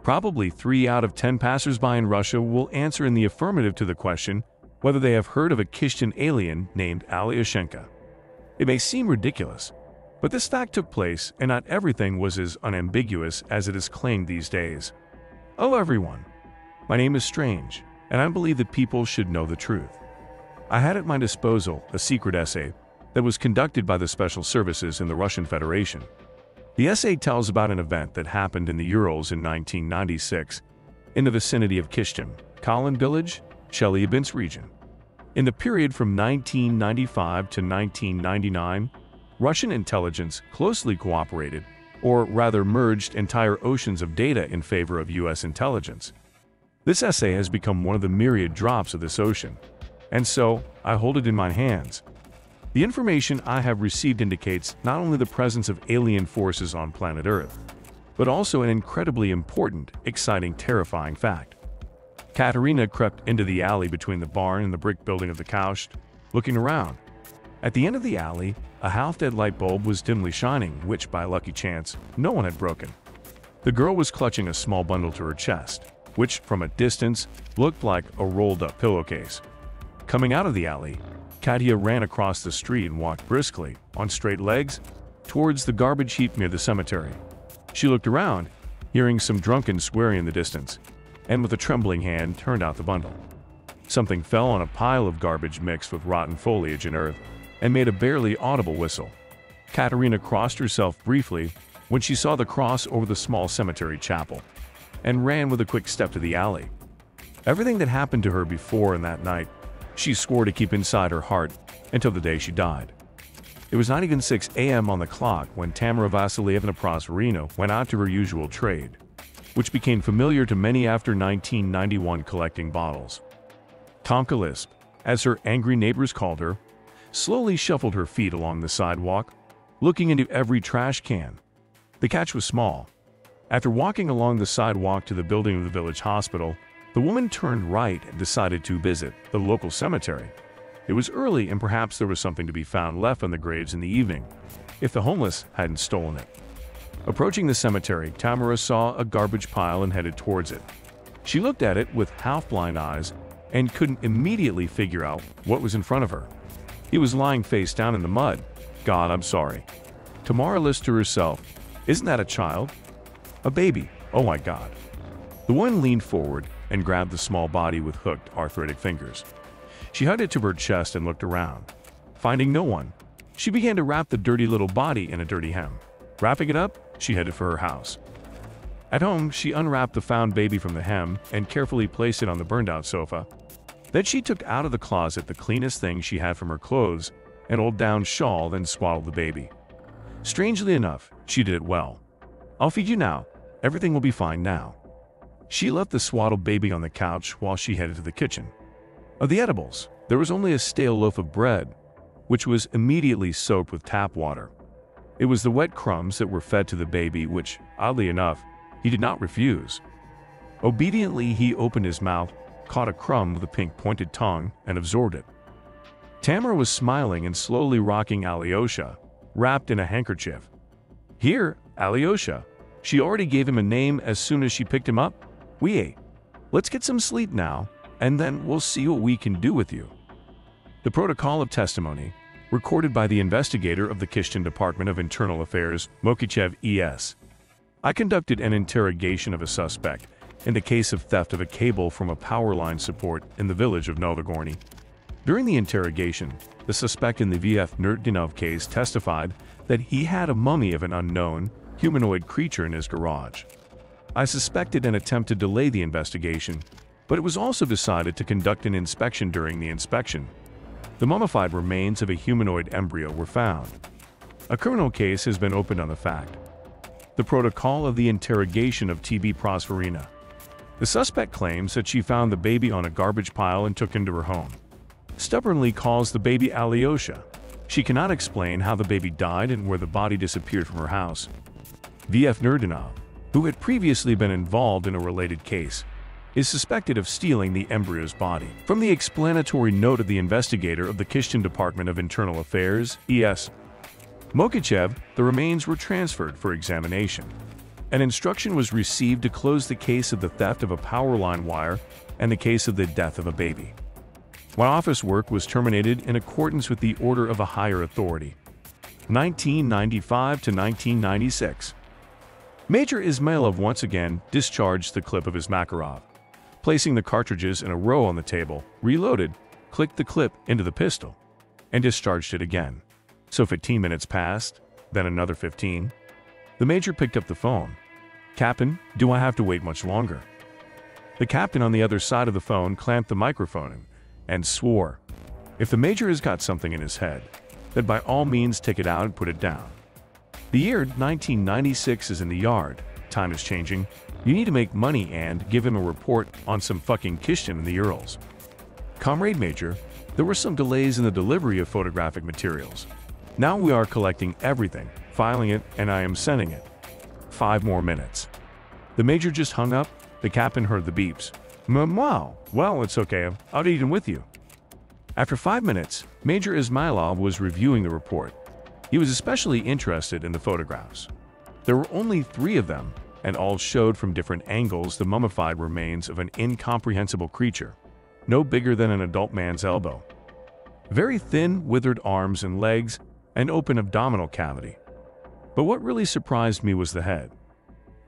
Probably 3 out of 10 passersby in Russia will answer in the affirmative to the question whether they have heard of a Kyshtym alien named Alyoshenka. It may seem ridiculous, but this fact took place and not everything was as unambiguous as it is claimed these days. Hello everyone, my name is Strange, and I believe that people should know the truth. I had at my disposal a secret essay that was conducted by the Special Services in the Russian Federation. The essay tells about an event that happened in the Urals in 1996 in the vicinity of Kyshtym, Kaolin village, Chelyabinsk region. In the period from 1995 to 1999, Russian intelligence closely cooperated, or rather merged entire oceans of data in favor of U.S. intelligence. This essay has become one of the myriad drops of this ocean, and so I hold it in my hands. The information I have received indicates not only the presence of alien forces on planet Earth, but also an incredibly important, exciting, terrifying fact. Katerina crept into the alley between the barn and the brick building of the Kyshtym, looking around. At the end of the alley, a half-dead light bulb was dimly shining, which, by lucky chance, no one had broken. The girl was clutching a small bundle to her chest, which, from a distance, looked like a rolled-up pillowcase. Coming out of the alley, Katya ran across the street and walked briskly, on straight legs, towards the garbage heap near the cemetery. She looked around, hearing some drunken swearing in the distance, and with a trembling hand turned out the bundle. Something fell on a pile of garbage mixed with rotten foliage and earth, and made a barely audible whistle. Katerina crossed herself briefly when she saw the cross over the small cemetery chapel, and ran with a quick step to the alley. Everything that happened to her before and that night, she swore to keep inside her heart until the day she died. It was not even 6 a.m. on the clock when Tamara Vasilievna Prosperino went out to her usual trade, which became familiar to many after 1991, collecting bottles. Tomka Lisp, as her angry neighbors called her, slowly shuffled her feet along the sidewalk, looking into every trash can. The catch was small. After walking along the sidewalk to the building of the village hospital, the woman turned right and decided to visit the local cemetery. It was early and perhaps there was something to be found left on the graves in the evening, if the homeless hadn't stolen it. Approaching the cemetery, Tamara saw a garbage pile and headed towards it. She looked at it with half-blind eyes and couldn't immediately figure out what was in front of her. He was lying face down in the mud. God, I'm sorry. Tamara lisped to herself, "Isn't that a child? A baby, oh my God." The woman leaned forward and grabbed the small body with hooked, arthritic fingers. She hugged it to her chest and looked around. Finding no one, she began to wrap the dirty little body in a dirty hem. Wrapping it up, she headed for her house. At home, she unwrapped the found baby from the hem and carefully placed it on the burned-out sofa. Then she took out of the closet the cleanest thing she had from her clothes, an old down shawl, then swaddled the baby. Strangely enough, she did it well. "I'll feed you now. Everything will be fine now." She left the swaddled baby on the couch while she headed to the kitchen. Of the edibles, there was only a stale loaf of bread, which was immediately soaked with tap water. It was the wet crumbs that were fed to the baby which, oddly enough, he did not refuse. Obediently, he opened his mouth, caught a crumb with a pink pointed tongue, and absorbed it. Tamara was smiling and slowly rocking Alyosha, wrapped in a handkerchief. "Here, Alyosha." She already gave him a name as soon as she picked him up. "We ate. Let's get some sleep now, and then we'll see what we can do with you." The protocol of testimony, recorded by the investigator of the Kyshtym Department of Internal Affairs, Mokichev E.S. I conducted an interrogation of a suspect in the case of theft of a cable from a power line support in the village of Novogorny. During the interrogation, the suspect in the V.F. Nerdinov case testified that he had a mummy of an unknown, humanoid creature in his garage. I suspected an attempt to delay the investigation, but it was also decided to conduct an inspection. During the inspection, the mummified remains of a humanoid embryo were found. A criminal case has been opened on the fact. The protocol of the interrogation of T.B. Prosperina. The suspect claims that she found the baby on a garbage pile and took him to her home. Stubbornly calls the baby Alyosha. She cannot explain how the baby died and where the body disappeared from her house. V.F. Nerdinov, who had previously been involved in a related case, is suspected of stealing the embryo's body. From the explanatory note of the investigator of the Kyshtym Department of Internal Affairs, E.S. Mokichev, the remains were transferred for examination. An instruction was received to close the case of the theft of a power line wire and the case of the death of a baby. My office work was terminated in accordance with the order of a higher authority. 1995 to 1996. Major Ismailov once again discharged the clip of his Makarov. Placing the cartridges in a row on the table, reloaded, clicked the clip into the pistol, and discharged it again. So 15 minutes passed, then another 15. The major picked up the phone. "Captain, do I have to wait much longer?" The captain on the other side of the phone clamped the microphone in and swore, "If the major has got something in his head, then by all means take it out and put it down. The year 1996 is in the yard, time is changing, you need to make money and give him a report on some fucking Kyshtym in the Urals. Comrade Major, there were some delays in the delivery of photographic materials. Now we are collecting everything, filing it, and I am sending it. 5 more minutes." The major just hung up. The captain heard the beeps. "Wow, well, it's okay, I'll eat in with you." After 5 minutes, Major Ismailov was reviewing the report. He was especially interested in the photographs. There were only 3 of them, and all showed from different angles the mummified remains of an incomprehensible creature, no bigger than an adult man's elbow. Very thin, withered arms and legs, and open abdominal cavity. But what really surprised me was the head.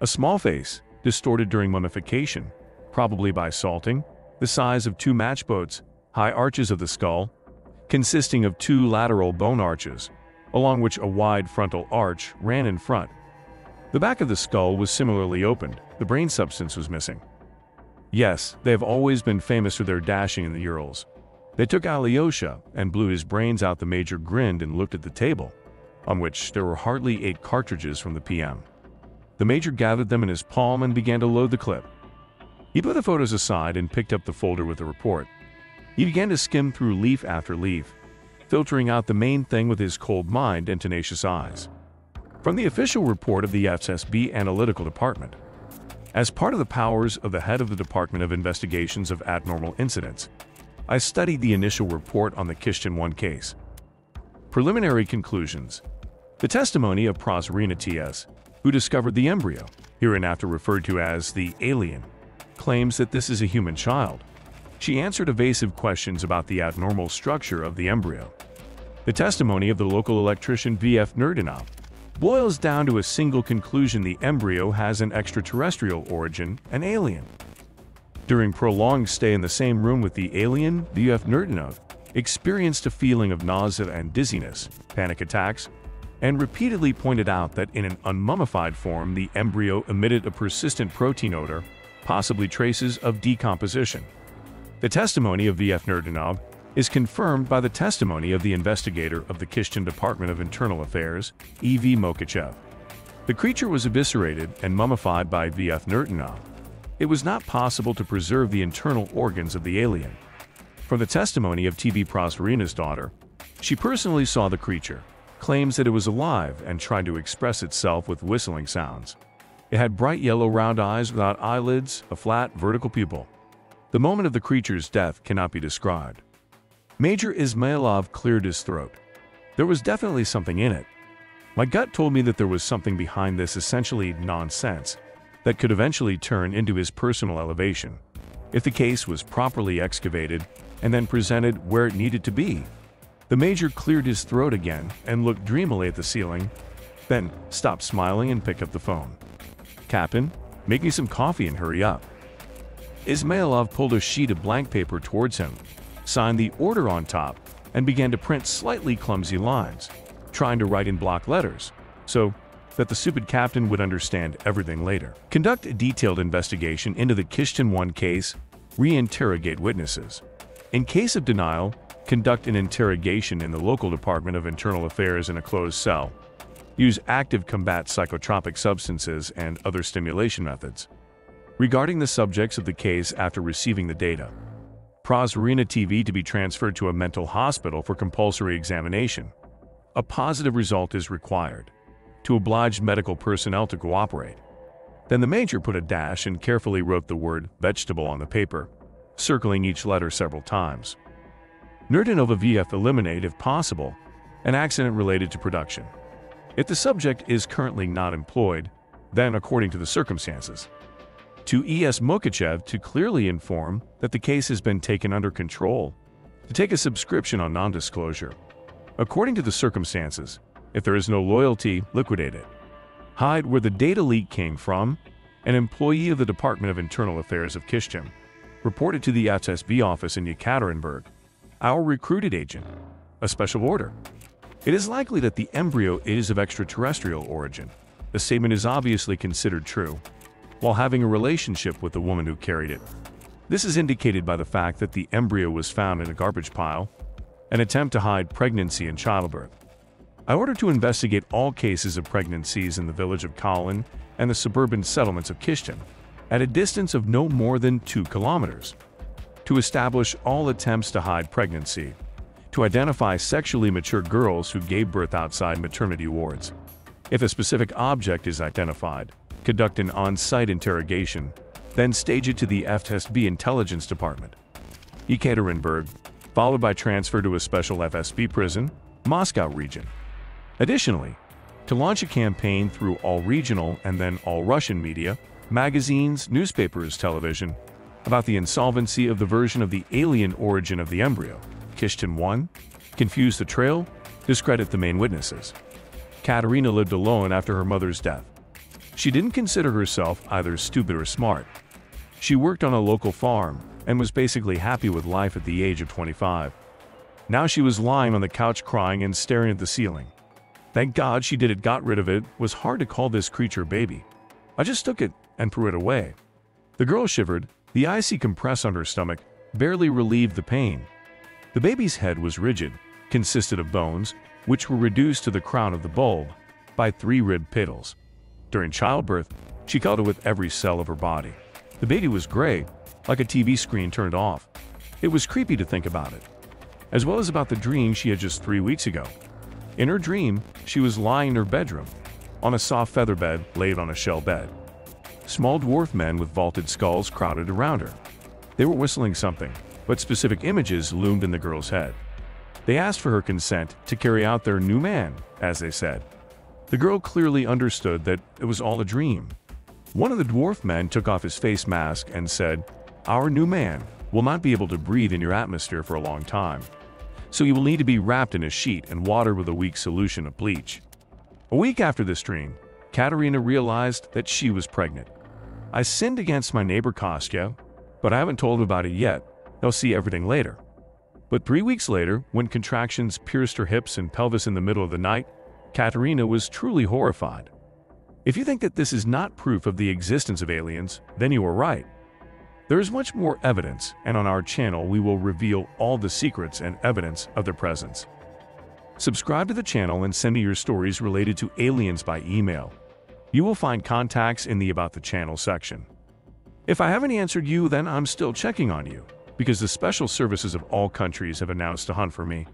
A small face, distorted during mummification, probably by salting, the size of 2 matchboats, high arches of the skull, consisting of 2 lateral bone arches, along which a wide frontal arch ran in front. The back of the skull was similarly opened, the brain substance was missing. Yes, they have always been famous for their dashing in the Urals. They took Alyosha and blew his brains out. The major grinned and looked at the table, on which there were hardly 8 cartridges from the PM. The major gathered them in his palm and began to load the clip. He put the photos aside and picked up the folder with the report. He began to skim through leaf after leaf, filtering out the main thing with his cold mind and tenacious eyes. From the official report of the FSB Analytical Department. As part of the powers of the head of the Department of Investigations of Abnormal Incidents, I studied the initial report on the Kyshtym 1 case. Preliminary conclusions. The testimony of Prozorina T.S., who discovered the embryo, hereinafter referred to as the alien, claims that this is a human child. She answered evasive questions about the abnormal structure of the embryo. The testimony of the local electrician V.F. Nerdinov boils down to a single conclusion: the embryo has an extraterrestrial origin, an alien. During prolonged stay in the same room with the alien, V.F. Nerdinov experienced a feeling of nausea and dizziness, panic attacks, and repeatedly pointed out that in an unmummified form the embryo emitted a persistent protein odor, possibly traces of decomposition. The testimony of V.F. Nerdinov is confirmed by the testimony of the investigator of the Kyshtym Department of Internal Affairs, E.V. Mokachev. The creature was eviscerated and mummified by V.F. Nerdinov. It was not possible to preserve the internal organs of the alien. From the testimony of T.V. Prozorina's daughter, she personally saw the creature, claims that it was alive and tried to express itself with whistling sounds. It had bright yellow round eyes without eyelids, a flat, vertical pupil. The moment of the creature's death cannot be described. Major Ismailov cleared his throat. There was definitely something in it. My gut told me that there was something behind this essentially nonsense that could eventually turn into his personal elevation, if the case was properly excavated and then presented where it needed to be. The major cleared his throat again and looked dreamily at the ceiling, then stopped smiling and picked up the phone. "Captain, make me some coffee and hurry up." Ismailov pulled a sheet of blank paper towards him, signed the order on top, and began to print slightly clumsy lines, trying to write in block letters, so that the stupid captain would understand everything later. Conduct a detailed investigation into the Kyshtym 1 case, re-interrogate witnesses. In case of denial, conduct an interrogation in the local Department of Internal Affairs in a closed cell. Use active combat psychotropic substances and other stimulation methods. Regarding the subjects of the case after receiving the data, Prozorina TV to be transferred to a mental hospital for compulsory examination. A positive result is required to oblige medical personnel to cooperate. Then the major put a dash and carefully wrote the word vegetable on the paper, circling each letter several times. Nerdinova VF eliminate, if possible, an accident related to production. If the subject is currently not employed, then according to the circumstances. To E.S. Mokachev to clearly inform that the case has been taken under control, to take a subscription on non-disclosure. According to the circumstances, if there is no loyalty, liquidate it. Hide where the data leak came from. An employee of the Department of Internal Affairs of Kyshtym reported to the FSB office in Yekaterinburg, our recruited agent, a special order. It is likely that the embryo is of extraterrestrial origin. The statement is obviously considered true, while having a relationship with the woman who carried it. This is indicated by the fact that the embryo was found in a garbage pile, an attempt to hide pregnancy and childbirth. I ordered to investigate all cases of pregnancies in the village of Kaolin and the suburban settlements of Kyshtym, at a distance of no more than 2 kilometers, to establish all attempts to hide pregnancy, to identify sexually mature girls who gave birth outside maternity wards. If a specific object is identified, conduct an on-site interrogation, then stage it to the FSB Intelligence Department, Yekaterinburg, followed by transfer to a special FSB prison, Moscow region. Additionally, to launch a campaign through all regional and then all Russian media, magazines, newspapers, television, about the insolvency of the version of the alien origin of the embryo, Kyshtym 1, confuse the trail, discredit the main witnesses. Katerina lived alone after her mother's death. She didn't consider herself either stupid or smart. She worked on a local farm and was basically happy with life at the age of 25. Now she was lying on the couch crying and staring at the ceiling. Thank God she did it, got rid of it. Was hard to call this creature baby. I just took it and threw it away. The girl shivered. The icy compress on her stomach barely relieved the pain. The baby's head was rigid, consisted of bones, which were reduced to the crown of the bulb by 3 rib petals. During childbirth, she felt it with every cell of her body. The baby was gray, like a TV screen turned off. It was creepy to think about it, as well as about the dream she had just 3 weeks ago. In her dream, she was lying in her bedroom, on a soft feather bed laid on a shell bed. Small dwarf men with vaulted skulls crowded around her. They were whistling something, but specific images loomed in the girl's head. They asked for her consent to carry out their new man, as they said. The girl clearly understood that it was all a dream. One of the dwarf men took off his face mask and said, "Our new man will not be able to breathe in your atmosphere for a long time, so you will need to be wrapped in a sheet and watered with a weak solution of bleach." A week after this dream, Katerina realized that she was pregnant. I sinned against my neighbor Kostya, but I haven't told him about it yet. They'll see everything later. But 3 weeks later, when contractions pierced her hips and pelvis in the middle of the night, Katerina was truly horrified. If you think that this is not proof of the existence of aliens, then you are right. There is much more evidence, and on our channel we will reveal all the secrets and evidence of their presence. Subscribe to the channel and send me your stories related to aliens by email. You will find contacts in the About the Channel section. If I haven't answered you, then I'm still checking on you, because the special services of all countries have announced a hunt for me.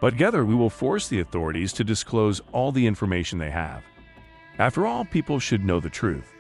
But together we will force the authorities to disclose all the information they have. After all, people should know the truth.